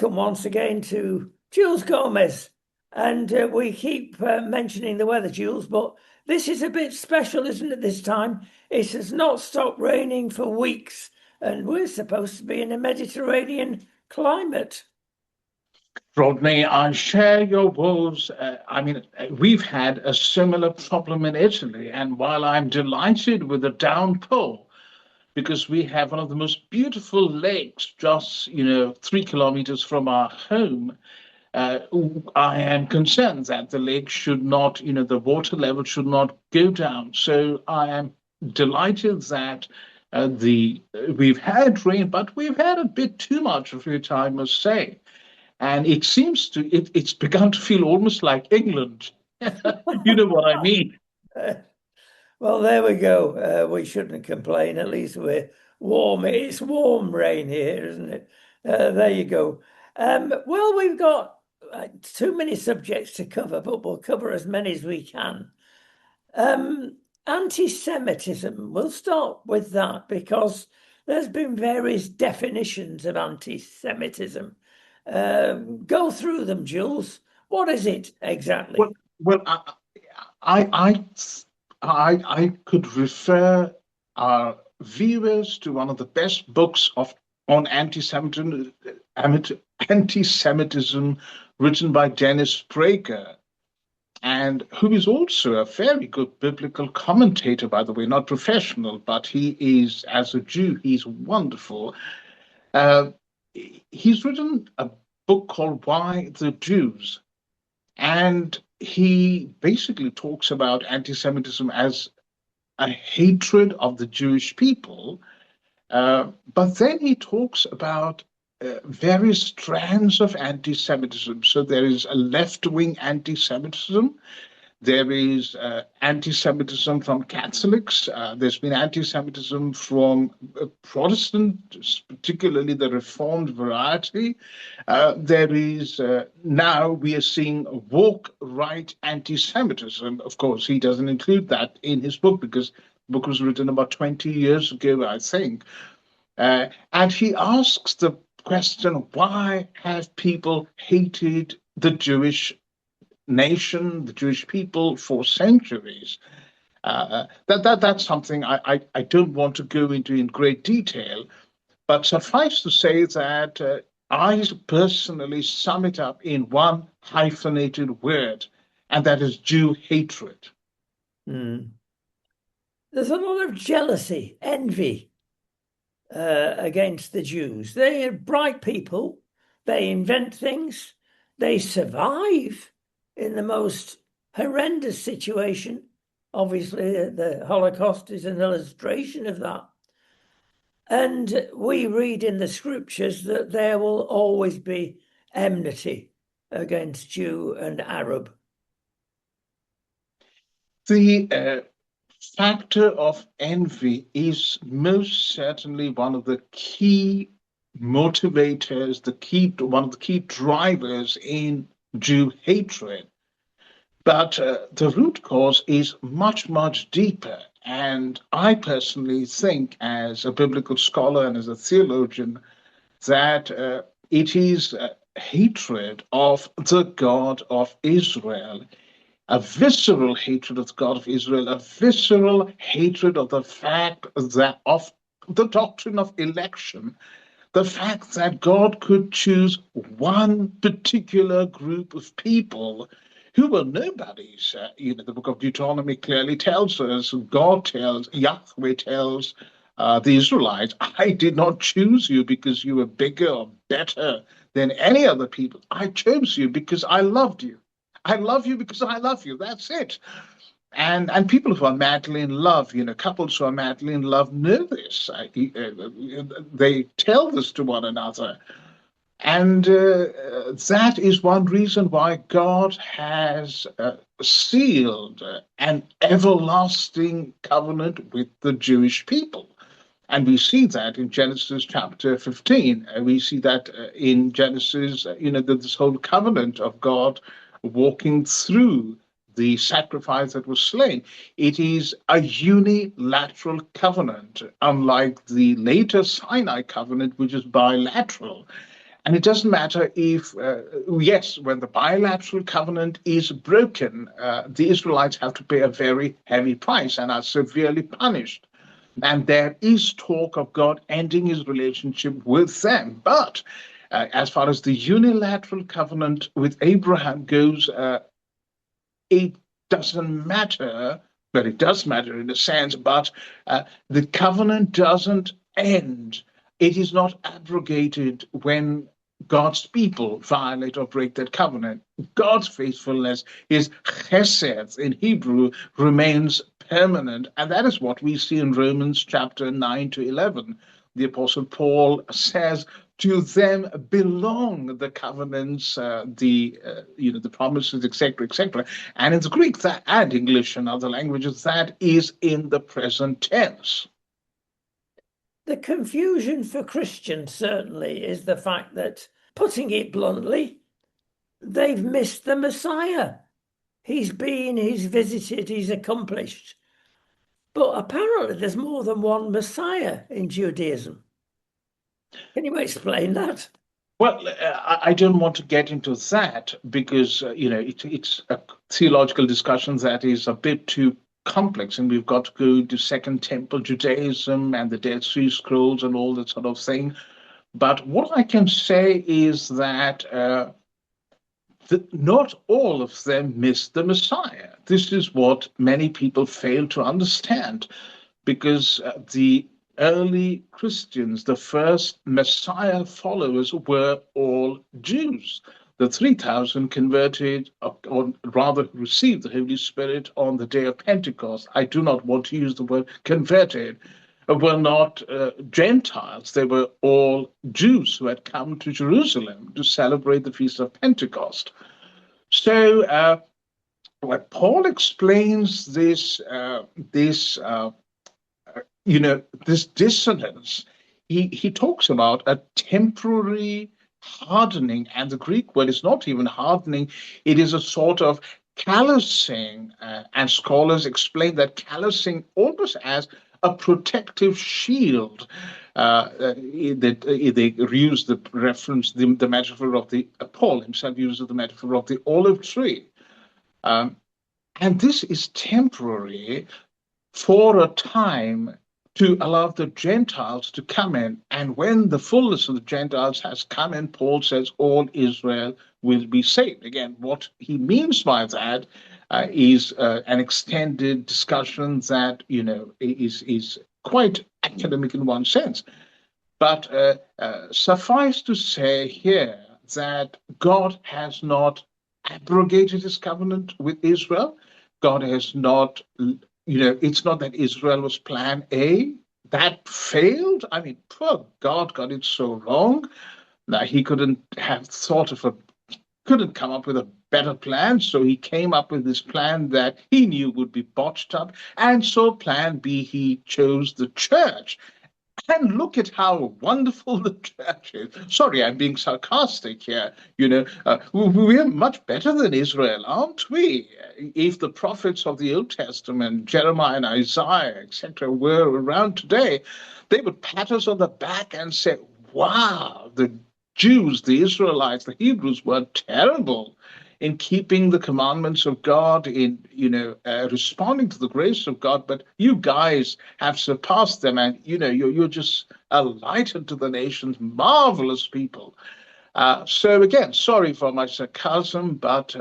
welcome once again to Jules Gomes. And we keep mentioning the weather, Jules, but this is a bit special, isn't it, this time? It has not stopped raining for weeks, and we're supposed to be in a Mediterranean climate. Rodney, I share your woes. We've had a similar problem in Italy, and while I'm delighted with the downpour, because we have one of the most beautiful lakes just, 3 kilometers from our home, uh, I am concerned that the lake should not, the water level should not go down. So I am delighted that the we've had rain, but we've had a bit too much of it, I must say. And it seems it's begun to feel almost like England. You know what I mean? Well, there we go. We shouldn't complain. At least we're warm. It's warm rain here, isn't it? There you go. Well, we've got too many subjects to cover, but we'll cover as many as we can. Anti-Semitism. We'll start with that because there's been various definitions of anti-Semitism. Go through them, Jules. What is it exactly? Well, I, I, I could refer our viewers to one of the best books of on anti-Semitism written by Dennis Prager, and who is also a very good biblical commentator, by the way, not professional, but he is, as a Jew, he's wonderful. Uh, he's written a book called Why the Jews? And he basically talks about anti Semitism as a hatred of the Jewish people. But then he talks about various strands of anti Semitism. So there is a left wing anti Semitism, there is anti-Semitism from Catholics. There's been anti-Semitism from Protestants, particularly the Reformed variety. There is now we are seeing woke right anti-Semitism. Of course, he doesn't include that in his book because the book was written about 20 years ago, I think. And he asks the question, why have people hated the Jewish nation, the Jewish people, for centuries? That's something I don't want to go into in great detail, but suffice to say that I personally sum it up in one hyphenated word, and that is Jew hatred. Hmm. There's a lot of jealousy, envy against the Jews. They are bright people. They invent things. They survive in the most horrendous situation. Obviously, the Holocaust is an illustration of that. And we read in the scriptures that there will always be enmity against Jew and Arab. The factor of envy is most certainly one of the key motivators, one of the key drivers in Jew hatred. But the root cause is much, much deeper. And I personally think, as a biblical scholar and as a theologian, that it is hatred of the God of Israel, a visceral hatred of the God of Israel, a visceral hatred of the fact that of the doctrine of election, the fact that God could choose one particular group of people who were nobodies. The book of Deuteronomy clearly tells us, Yahweh tells the Israelites, I did not choose you because you were bigger or better than any other people. I chose you because I loved you. I love you because I love you. That's it. And people who are madly in love, couples who are madly in love know this. They tell this to one another. And that is one reason why God has sealed an everlasting covenant with the Jewish people. And we see that in Genesis chapter 15. We see that in Genesis, this whole covenant of God walking through the sacrifice that was slain. It is a unilateral covenant, unlike the later Sinai covenant, which is bilateral. And it doesn't matter if, yes, when the bilateral covenant is broken, the Israelites have to pay a very heavy price and are severely punished. And there is talk of God ending his relationship with them. But as far as the unilateral covenant with Abraham goes, it doesn't matter. Well, it does matter in a sense, but the covenant doesn't end. It is not abrogated when God's people violate or break that covenant. God's faithfulness, his chesed in Hebrew, remains permanent. And that is what we see in Romans chapter 9 to 11. The Apostle Paul says, to them belong the covenants, the promises, etc., etc. And in the Greek that, and English and other languages, that is in the present tense. The confusion for Christians certainly is the fact that, putting it bluntly, they've missed the Messiah. He's been, he's visited, he's accomplished. But apparently there's more than one Messiah in Judaism. Can you explain that? Well, I don't want to get into that because it's a theological discussion that is a bit too complex, and we've got to go into Second Temple Judaism and the Dead Sea Scrolls and all that sort of thing. But what I can say is that not all of them missed the Messiah. This is what many people fail to understand, because the early Christians, the first Messiah followers, were all Jews. The 3,000 converted, or rather received the Holy Spirit on the day of Pentecost. I do not want to use the word converted, were not Gentiles. They were all Jews who had come to Jerusalem to celebrate the Feast of Pentecost. So when Paul explains this dissonance, he talks about a temporary hardening, and the Greek word is not even hardening, it is a sort of callousing, and scholars explain that callousing almost as a protective shield. They use the reference, the metaphor of Paul himself uses the metaphor of the olive tree. And this is temporary for a time to allow the Gentiles to come in. And when the fullness of the Gentiles has come in, Paul says all Israel will be saved. Again, what he means by that is an extended discussion that, is quite academic in one sense. But suffice to say here that God has not abrogated his covenant with Israel. God has not, it's not that Israel was plan A. That failed. I mean, poor God got it so wrong. Now, he couldn't come up with a better plan. So he came up with this plan that he knew would be botched up. And so plan B, he chose the church. And look at how wonderful the church is. Sorry, I'm being sarcastic here. We're much better than Israel, aren't we? If the prophets of the Old Testament, Jeremiah and Isaiah, etc., were around today, they would pat us on the back and say, wow, the Jews, the Israelites, the Hebrews were terrible in keeping the commandments of God, in responding to the grace of God, but you guys have surpassed them, and you're just a light unto the nations, marvelous people. So again, sorry for my sarcasm, but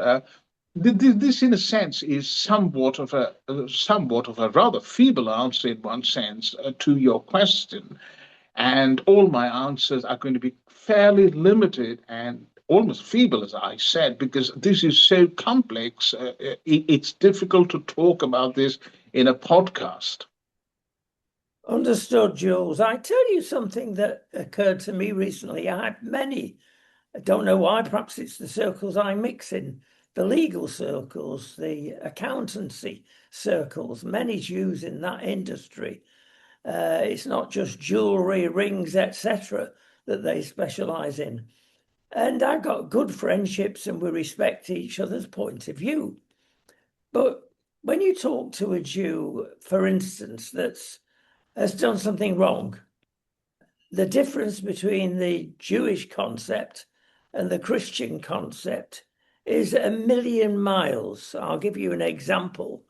this, in a sense, is somewhat of a rather feeble answer in one sense to your question, and all my answers are going to be fairly limited and almost feeble, as I said, because this is so complex. It's difficult to talk about this in a podcast. Understood, Jules. I tell you something that occurred to me recently. I have many, I don't know why, perhaps it's the circles I mix in, the legal circles, the accountancy circles, many Jews in that industry. It's not just jewelry, rings, etc., that they specialize in. And I've got good friendships and we respect each other's point of view. But when you talk to a Jew, for instance, has done something wrong, the difference between the Jewish concept and the Christian concept is a million miles. I'll give you an example.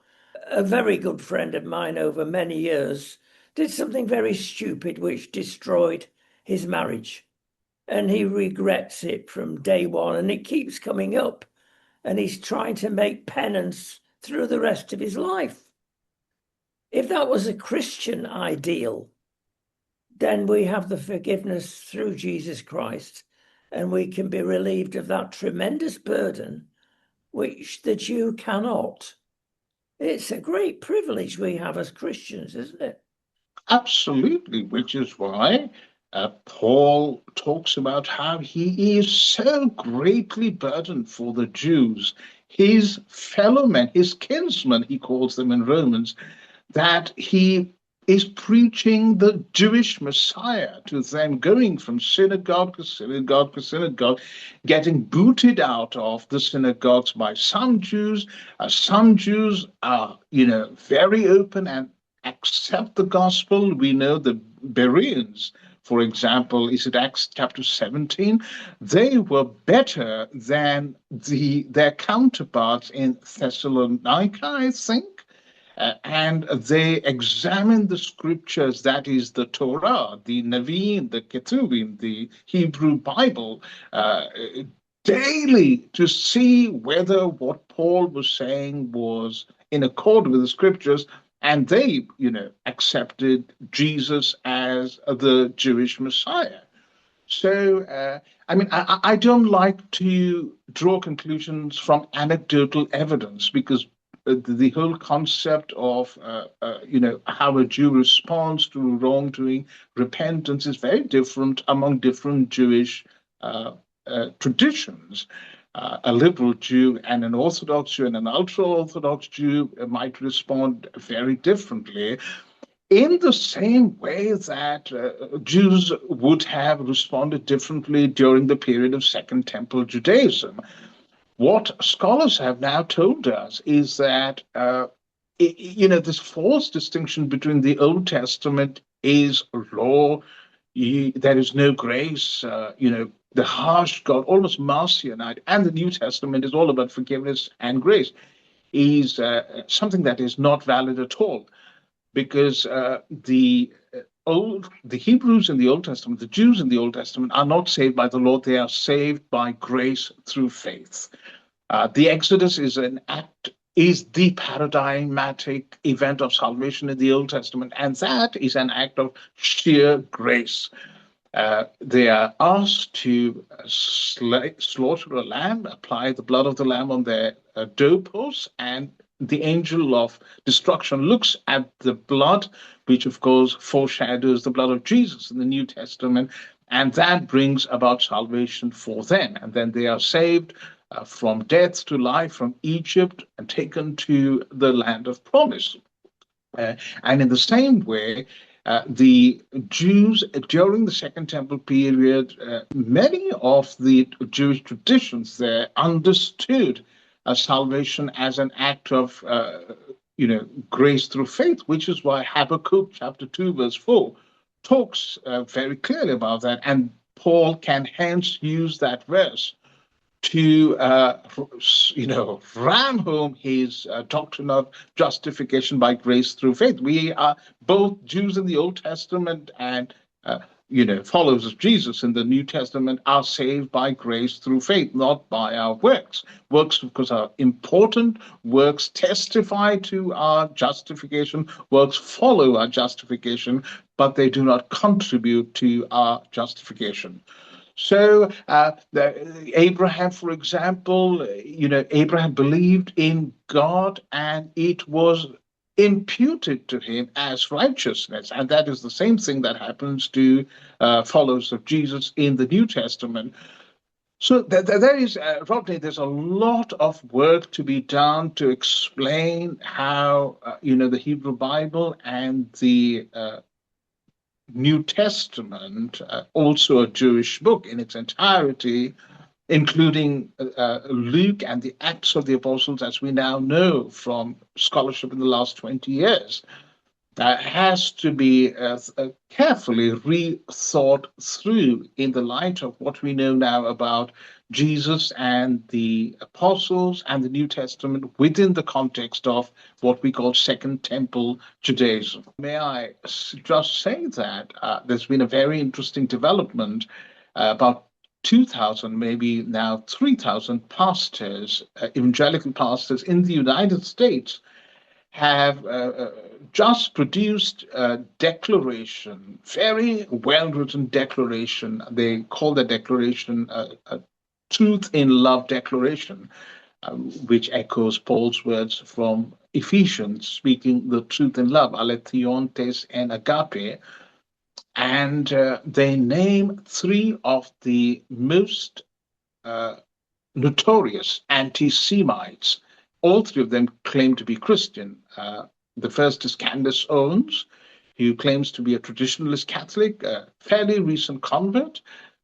A very good friend of mine over many years did something very stupid which destroyed his marriage. And he regrets it from day one, and it keeps coming up. And he's trying to make penance through the rest of his life. If that was a Christian ideal, then we have the forgiveness through Jesus Christ, and we can be relieved of that tremendous burden, which the Jew cannot. It's a great privilege we have as Christians, isn't it? Absolutely, which is why Paul talks about how he is so greatly burdened for the Jews, his fellow men, his kinsmen, he calls them in Romans, that he is preaching the Jewish Messiah to them, going from synagogue to synagogue to synagogue, getting booted out of the synagogues by some Jews. Some Jews are, very open and accept the gospel. We know the Bereans, for example, is it Acts chapter 17? They were better than their counterparts in Thessalonica, I think. And they examine the scriptures, that is the Torah, the Nevi'im, the Ketuvim, the Hebrew Bible, daily to see whether what Paul was saying was in accord with the scriptures. And they, accepted Jesus as the Jewish Messiah. So, I don't like to draw conclusions from anecdotal evidence because the whole concept of how a Jew responds to wrongdoing, repentance is very different among different Jewish traditions. A liberal Jew and an Orthodox Jew and an ultra-Orthodox Jew might respond very differently, in the same way that Jews would have responded differently during the period of Second Temple Judaism. What scholars have now told us is that, this false distinction between the Old Testament is law, there is no grace, the harsh God, almost Marcionite, and the New Testament is all about forgiveness and grace, is something that is not valid at all, because the Hebrews in the Old Testament, the Jews in the Old Testament, are not saved by the law; they are saved by grace through faith. The Exodus is the paradigmatic event of salvation in the Old Testament, and that is an act of sheer grace. They are asked to slaughter a lamb, apply the blood of the lamb on their doorposts, and the angel of destruction looks at the blood, which of course foreshadows the blood of Jesus in the New Testament, and that brings about salvation for them. And then they are saved from death to life, from Egypt, and taken to the land of promise. And in the same way, the Jews during the Second Temple period, many of the Jewish traditions there understood salvation as an act of, grace through faith, which is why Habakkuk chapter 2, verse 4 talks very clearly about that. And Paul can hence use that verse to, ram home his doctrine of justification by grace through faith. We are both Jews in the Old Testament and, followers of Jesus in the New Testament are saved by grace through faith, not by our works. Works, of course, are important. Works testify to our justification. Works follow our justification, but they do not contribute to our justification. So Abraham, for example, Abraham believed in God and it was imputed to him as righteousness. And that is the same thing that happens to followers of Jesus in the New Testament. So there is, Rodney, there's a lot of work to be done to explain how, the Hebrew Bible and the New Testament, also a Jewish book in its entirety, including Luke and the Acts of the Apostles, as we now know from scholarship in the last 20 years. has to be carefully rethought through in the light of what we know now about Jesus and the apostles and the New Testament within the context of what we call Second Temple Judaism. May I just say that there's been a very interesting development about 2,000, maybe now 3,000 pastors, evangelical pastors in the United States have just produced a declaration, very well written declaration. They call the declaration a truth in love declaration, which echoes Paul's words from Ephesians, speaking the truth in love, alethiontes and agape. And they name three of the most notorious anti-Semites. All three of them claim to be Christian. The first is Candace Owens, who claims to be a traditionalist Catholic, a fairly recent convert.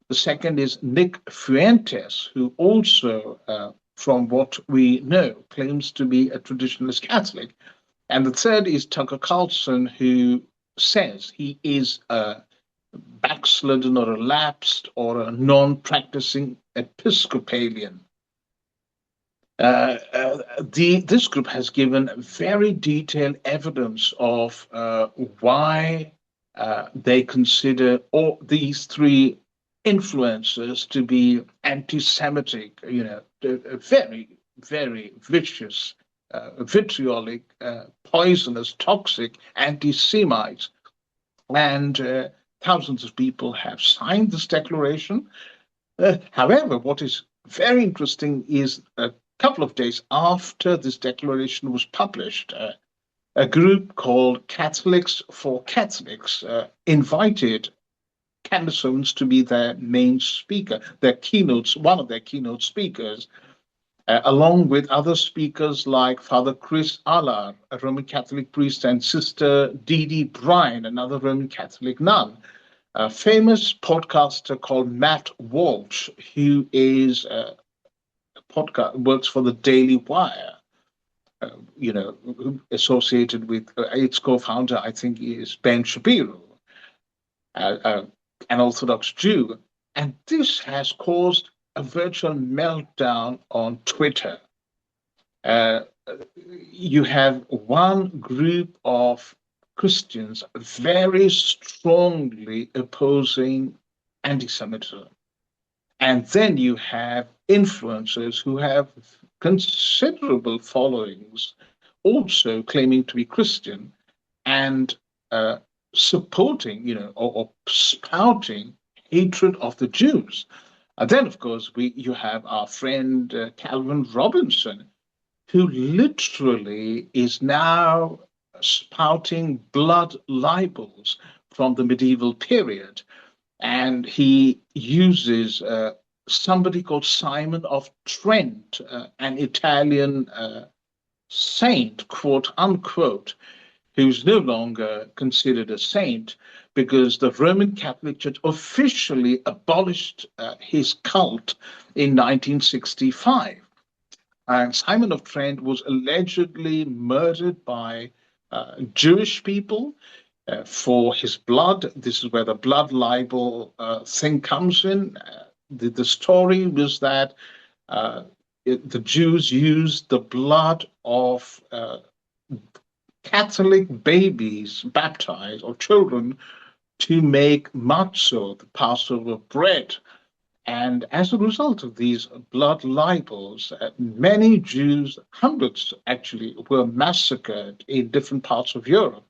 The second is Nick Fuentes, who also, from what we know, claims to be a traditionalist Catholic. And the third is Tucker Carlson, who says he is a backslidden or a lapsed or a non-practicing Episcopalian. This group has given very detailed evidence of why they consider all these three influences to be anti-Semitic, very, very vicious, vitriolic, poisonous, toxic anti-Semites. And thousands of people have signed this declaration. However, what is very interesting is a couple of days after this declaration was published, a group called Catholics for Catholics invited Candace Owens to be their main speaker, one of their keynote speakers, along with other speakers like Father Chris Allard, a Roman Catholic priest, and Sister Dee Dee Bryan, another Roman Catholic nun. A famous podcaster called Matt Walsh, who is works for the Daily Wire, associated with its co-founder, I think, is Ben Shapiro, an Orthodox Jew. And this has caused a virtual meltdown on Twitter. You have one group of Christians very strongly opposing anti-Semitism. And then you have influencers who have considerable followings, also claiming to be Christian and supporting, or spouting hatred of the Jews. And then, of course, you have our friend Calvin Robinson, who literally is now spouting blood libels from the medieval period. And he uses somebody called Simon of Trent, an Italian saint, quote unquote, who's no longer considered a saint because the Roman Catholic Church officially abolished his cult in 1965. And Simon of Trent was allegedly murdered by Jewish people for his blood. This is where the blood libel thing comes in. The story was that the Jews used the blood of Catholic babies baptized or children to make matzah, the Passover bread. And as a result of these blood libels, many Jews, hundreds actually, were massacred in different parts of Europe.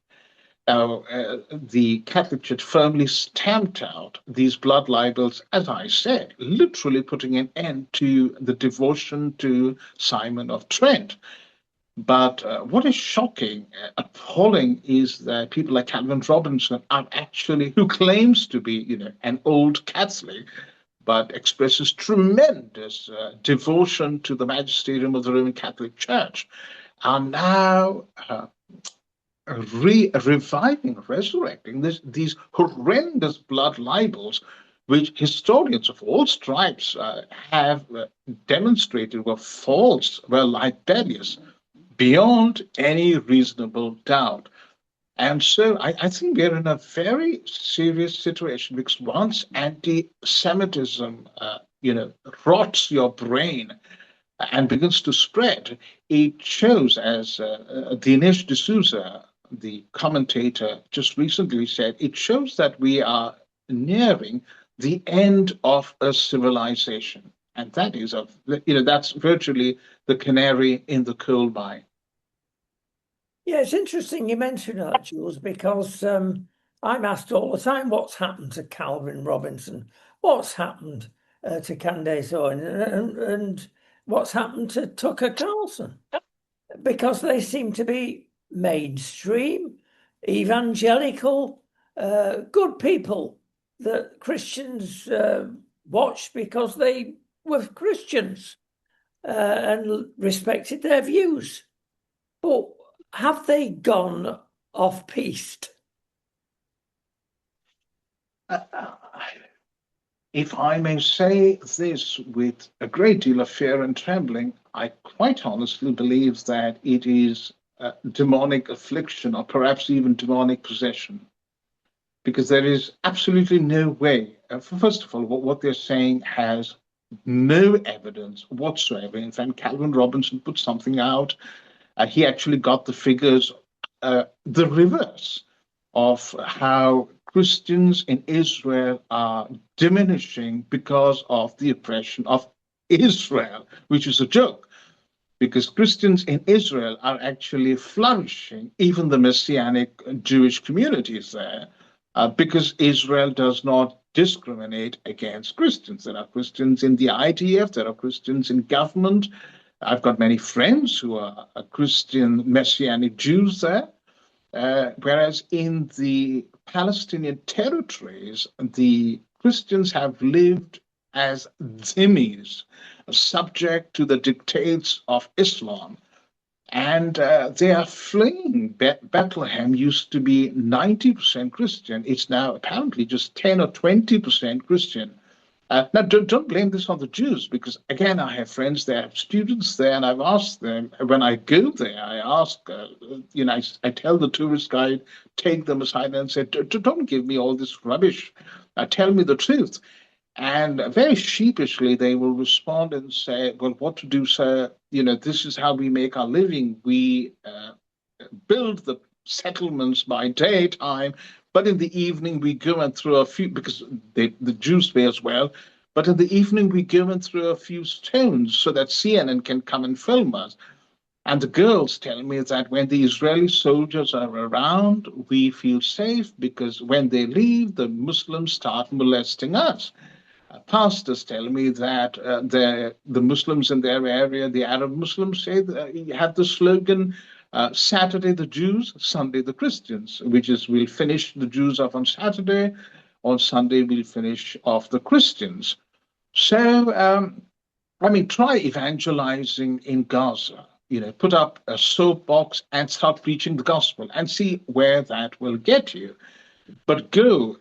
The Catholic Church firmly stamped out these blood libels, as I said, literally putting an end to the devotion to Simon of Trent. But what is shocking, appalling, is that people like Calvin Robinson are actually, who claims to be, an old Catholic, but expresses tremendous devotion to the magisterium of the Roman Catholic Church, are now reviving, resurrecting these horrendous blood libels, which historians of all stripes have demonstrated were false, were libelous, beyond any reasonable doubt. And so I think we're in a very serious situation because once anti-Semitism, rots your brain and begins to spread, it shows, as Dinesh D'Souza, the commentator, just recently said, it shows that we are nearing the end of a civilization. And that is, that's virtually the canary in the coal mine. Yeah, it's interesting you mention that, Jules, because I'm asked all the time what's happened to Calvin Robinson, what's happened to Candace Owen, and what's happened to Tucker Carlson, because they seem to be mainstream, evangelical, good people that Christians watched because they were Christians and respected their views. But have they gone off piste? If I may say this with a great deal of fear and trembling, I quite honestly believe that it is demonic affliction or perhaps even demonic possession. Because there is absolutely no way. First of all, what they're saying has no evidence whatsoever. In fact, Calvin Robinson put something out. He actually got the figures, the reverse of how Christians in Israel are diminishing because of the oppression of Israel, which is a joke, because Christians in Israel are actually flourishing, even the Messianic Jewish communities there, because Israel does not discriminate against Christians. There are Christians in the IDF, there are Christians in government. I've got many friends who are Christian Messianic Jews there. Whereas in the Palestinian territories, the Christians have lived as dhimmis, subject to the dictates of Islam. And they are fleeing. Bethlehem used to be 90% Christian. It's now apparently just 10 or 20% Christian. Now, don't blame this on the Jews, because again, I have friends there, I have students there, and I've asked them when I go there. I ask, I tell the tourist guide, take them aside and say, don't give me all this rubbish. Tell me the truth. And very sheepishly, they will respond and say, well, what to do, sir? This is how we make our living. We build the settlements by daytime, but in the evening we go and throw a few, because the Jews pay as well, but in the evening we go and throw a few stones so that CNN can come and film us. And the girls tell me that when the Israeli soldiers are around, we feel safe, because when they leave, the Muslims start molesting us. Pastors tell me that the Muslims in their area, the Arab Muslims, say have the slogan, Saturday the Jews, Sunday the Christians, which is we'll finish the Jews off on Saturday, on Sunday we'll finish off the Christians. So, try evangelizing in Gaza. Put up a soapbox and start preaching the gospel and see where that will get you. But go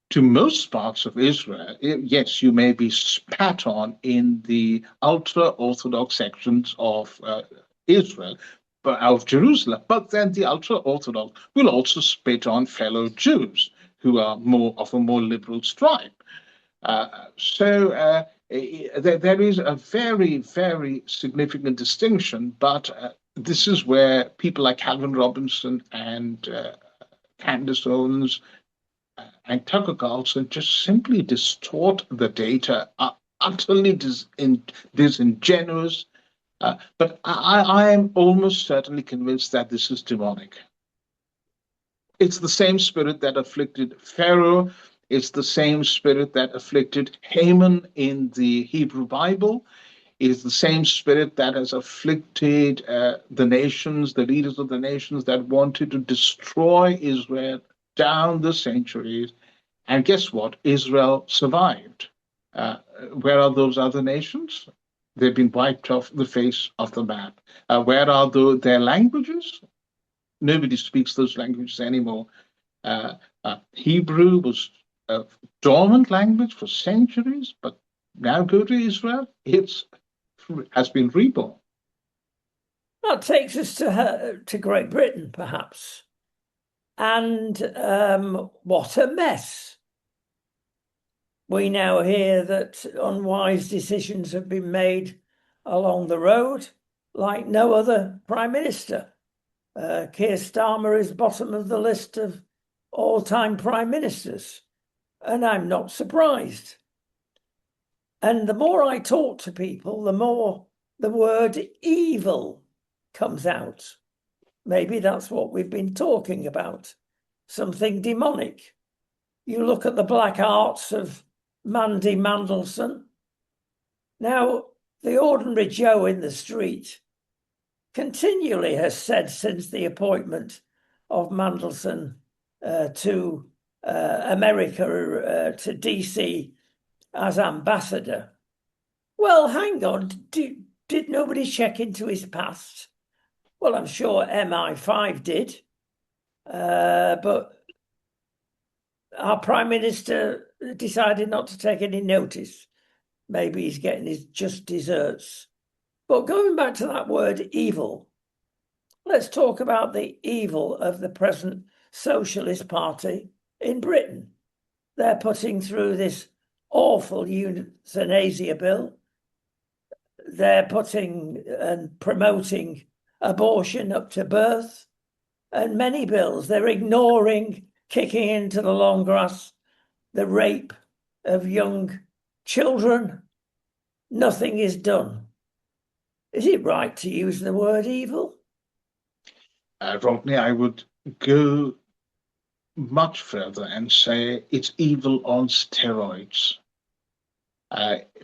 to most parts of Israel, yes, you may be spat on in the ultra-Orthodox sections of Israel, of Jerusalem, but then the ultra-Orthodox will also spit on fellow Jews who are more of a more liberal stripe. There is a very, very significant distinction, but this is where people like Calvin Robinson and Candace Owens and Tucker Carlson just simply distort the data, are utterly disingenuous. But I am almost certainly convinced that this is demonic. It's the same spirit that afflicted Pharaoh. It's the same spirit that afflicted Haman in the Hebrew Bible. It is the same spirit that has afflicted the nations, the leaders of the nations that wanted to destroy Israel down the centuries. And guess what? Israel survived. Where are those other nations? They've been wiped off the face of the map. Where are their languages? Nobody speaks those languages anymore. Hebrew was a dormant language for centuries, but now go to Israel, it has been reborn. That takes us to Great Britain, perhaps. And what a mess. We now hear that unwise decisions have been made along the road, like no other Prime Minister. Keir Starmer is bottom of the list of all-time Prime Ministers, and I'm not surprised. And the more I talk to people, the more the word evil comes out. Maybe that's what we've been talking about, something demonic. You look at the black arts of Mandy Mandelson. Now, the ordinary Joe in the street continually has said since the appointment of Mandelson to America, to DC as ambassador. Well, hang on, did nobody check into his past? Well, I'm sure MI5 did, but our Prime Minister decided not to take any notice. Maybe he's getting his just desserts. But going back to that word evil, let's talk about the evil of the present Socialist Party in Britain. They're putting through this awful euthanasia bill. They're putting and promoting abortion up to birth, and many bills. They're ignoring, kicking into the long grass, the rape of young children. Nothing is done. Is it right to use the word evil? Rodney, I would go much further and say it's evil on steroids.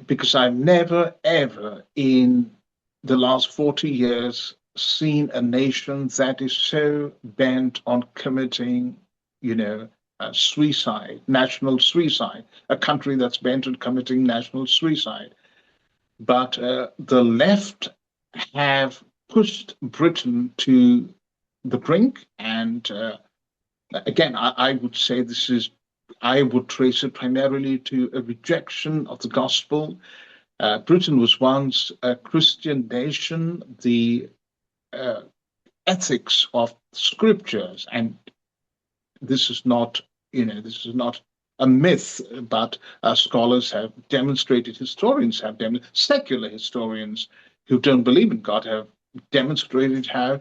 Because I've never, ever in the last 40 years seen a nation that is so bent on committing, suicide, national suicide, a country that's bent on committing national suicide. But the left have pushed Britain to the brink. And again, I would say I would trace it primarily to a rejection of the gospel. Britain was once a Christian nation. The ethics of scriptures, and this is not a myth, but scholars have demonstrated, historians have demonstrated, secular historians who don't believe in God have demonstrated how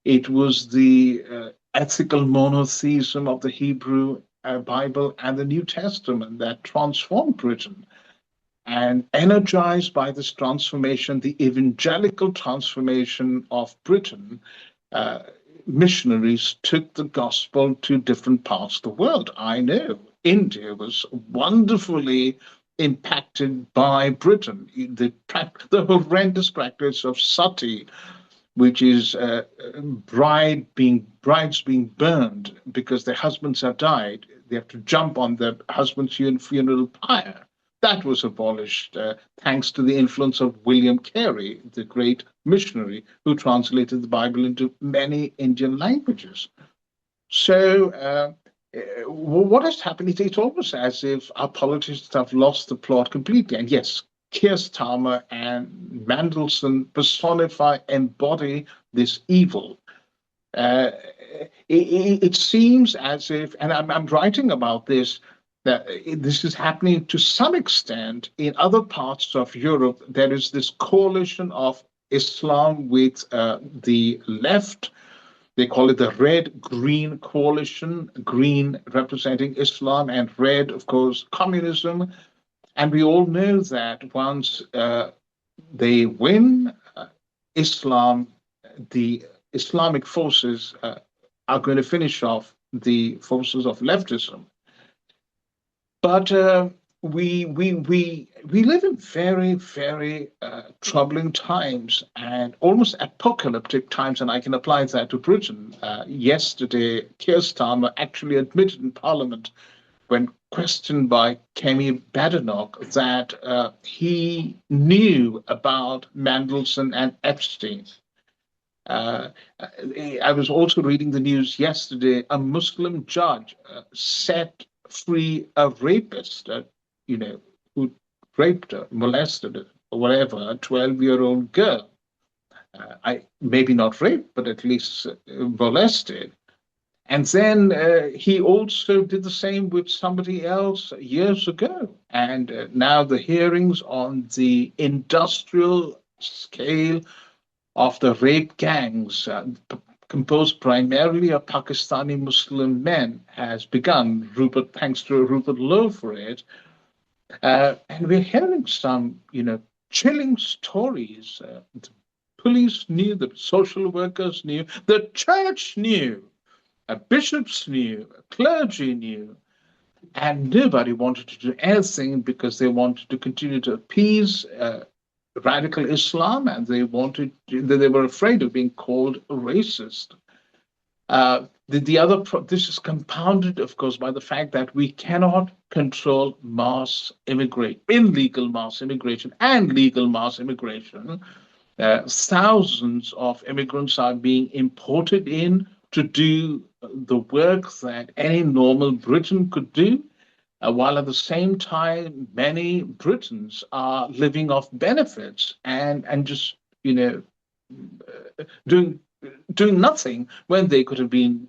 it was the ethical monotheism of the Hebrew Bible and the New Testament that transformed Britain. And energized by this transformation, the evangelical transformation of Britain, missionaries took the gospel to different parts of the world. I know India was wonderfully impacted by Britain. The horrendous practice of sati, which is brides being burned because their husbands have died. They have to jump on their husband's funeral pyre. That was abolished thanks to the influence of William Carey, the great missionary who translated the Bible into many Indian languages. So what has happened? It's almost as if our politicians have lost the plot completely. And yes, Keir Starmer and Mandelson personify, embody this evil. It seems as if, and I'm writing about this, that this is happening to some extent in other parts of Europe. There is this coalition of Islam with the left. They call it the red-green coalition, green representing Islam and red, of course, communism. And we all know that once they win, the Islamic forces are going to finish off the forces of leftism. But we live in very, very troubling times and almost apocalyptic times, and I can apply that to Britain. Yesterday, Keir Starmer actually admitted in Parliament, when questioned by Kemi Badenoch, that he knew about Mandelson and Epstein. I was also reading the news yesterday. A Muslim judge set free a rapist, who raped her, molested her, or whatever, a 12-year-old girl. I maybe not raped, but at least molested. And then he also did the same with somebody else years ago. And now the hearings on the industrial scale of the rape gangs, composed primarily of Pakistani Muslim men, has begun. Rupert, thanks to Rupert Lowe for it. And we're hearing some, chilling stories. The police knew, the social workers knew, the church knew, bishops knew, clergy knew, and nobody wanted to do anything because they wanted to continue to appease radical Islam, and they were afraid of being called racist. This is compounded, of course, by the fact that we cannot control illegal mass immigration and legal mass immigration. Thousands of immigrants are being imported in to do the work that any normal Briton could do, while at the same time, many Britons are living off benefits and just, doing doing nothing when they could have been,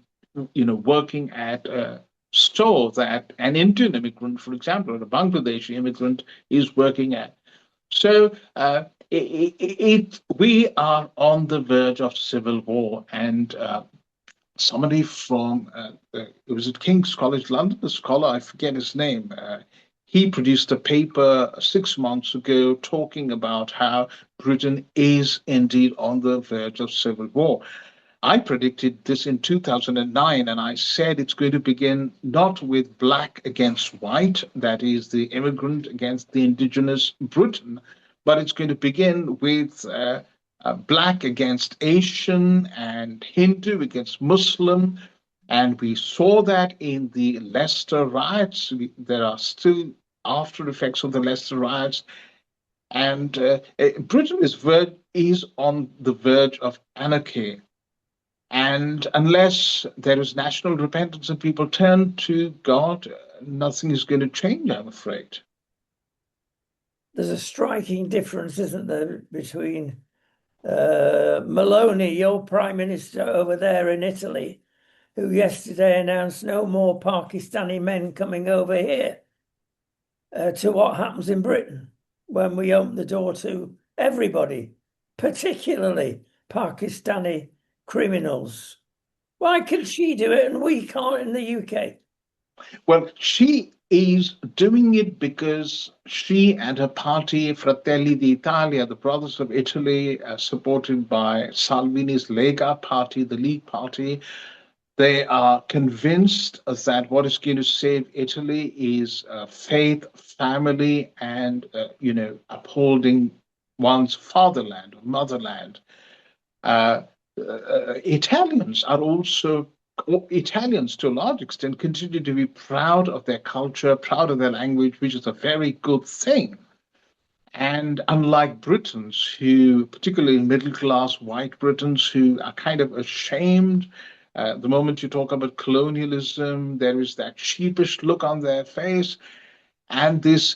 working at a store that an Indian immigrant, for example, or a Bangladeshi immigrant is working at. So we are on the verge of civil war, and somebody from it was at King's College London, a scholar, I forget his name. He produced a paper 6 months ago talking about how Britain is indeed on the verge of civil war. I predicted this in 2009, and I said it's going to begin not with black against white, that is, the immigrant against the indigenous Britain, but it's going to begin with black against Asian and Hindu against Muslim. And we saw that in the Leicester riots. There are still after effects of the Leicester riots. And Britain is on the verge of anarchy. And unless there is national repentance and people turn to God, nothing is going to change, I'm afraid. There's a striking difference, isn't there, between Maloney, your prime minister over there in Italy, who yesterday announced no more Pakistani men coming over here, to what happens in Britain when we open the door to everybody, particularly Pakistani criminals. Why can she do it and we can't in the UK? Well, she is doing it because she and her party, Fratelli d'Italia, the Brothers of Italy, supported by Salvini's Lega party, the League party, they are convinced that what is going to save Italy is faith, family, and upholding one's fatherland or motherland. Uh, Italians are also Italians, to a large extent, continue to be proud of their culture, proud of their language, which is a very good thing. And unlike Britons, who, particularly middle class white Britons, who are kind of ashamed, the moment you talk about colonialism, there is that sheepish look on their face. And this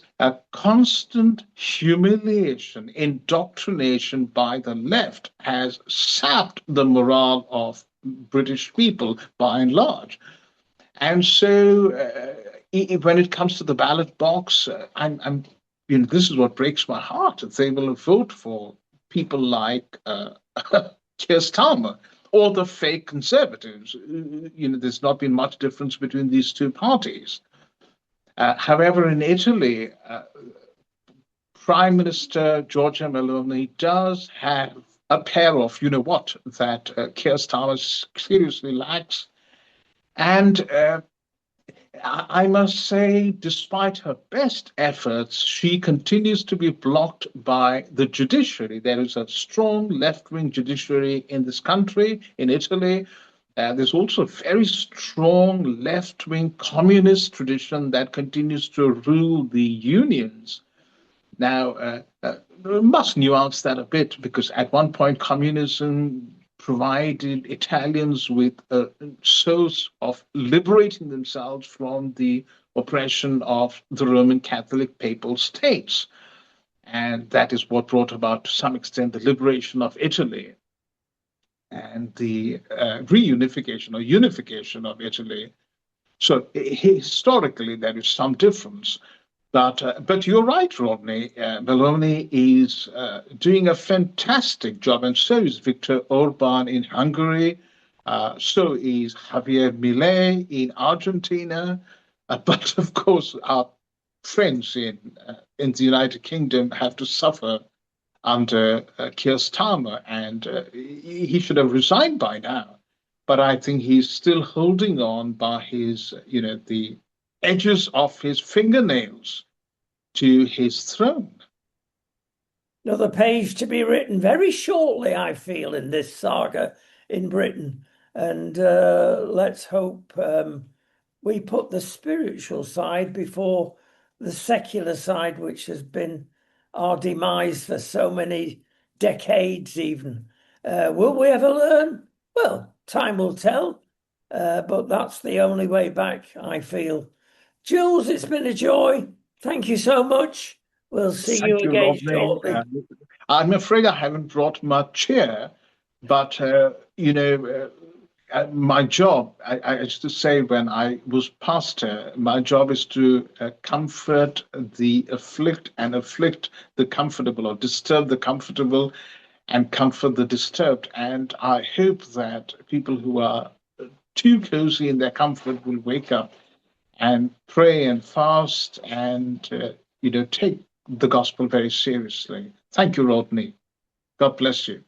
constant humiliation, indoctrination by the left has sapped the morale of British people by and large. And so when it comes to the ballot box, this is what breaks my heart. They will vote for people like Keir Starmer or the fake conservatives. There's not been much difference between these two parties. However, in Italy, Prime Minister Giorgia Meloni does have a pair of, that Keir Starmer seriously lacks. And I must say, despite her best efforts, she continues to be blocked by the judiciary. There is a strong left-wing judiciary in this country, in Italy. There's also a very strong left-wing communist tradition that continues to rule the unions. Now, we must nuance that a bit, because at one point communism provided Italians with a source of liberating themselves from the oppression of the Roman Catholic papal states. And that is what brought about, to some extent, the liberation of Italy and the reunification or unification of Italy. So historically, there is some difference. But you're right, Rodney. Meloni is doing a fantastic job, and so is Viktor Orban in Hungary. So is Javier Milei in Argentina. But of course, our friends in the United Kingdom have to suffer under Keir Starmer, and he should have resigned by now. But I think he's still holding on by his, the edges of his fingernails to his throne. Another page to be written very shortly, I feel, in this saga in Britain. And let's hope we put the spiritual side before the secular side, which has been our demise for so many decades, even. Will we ever learn? Well, time will tell. But that's the only way back, I feel. Jules, it's been a joy. Thank you so much. We'll see you Thank you, again Rodney. shortly. I'm afraid I haven't brought my chair, but my job, I used to say when I was pastor, my job is to comfort the afflict the comfortable, or disturb the comfortable and comfort the disturbed. And I hope that people who are too cozy in their comfort will wake up and pray and fast and, take the gospel very seriously. Thank you, Rodney. God bless you.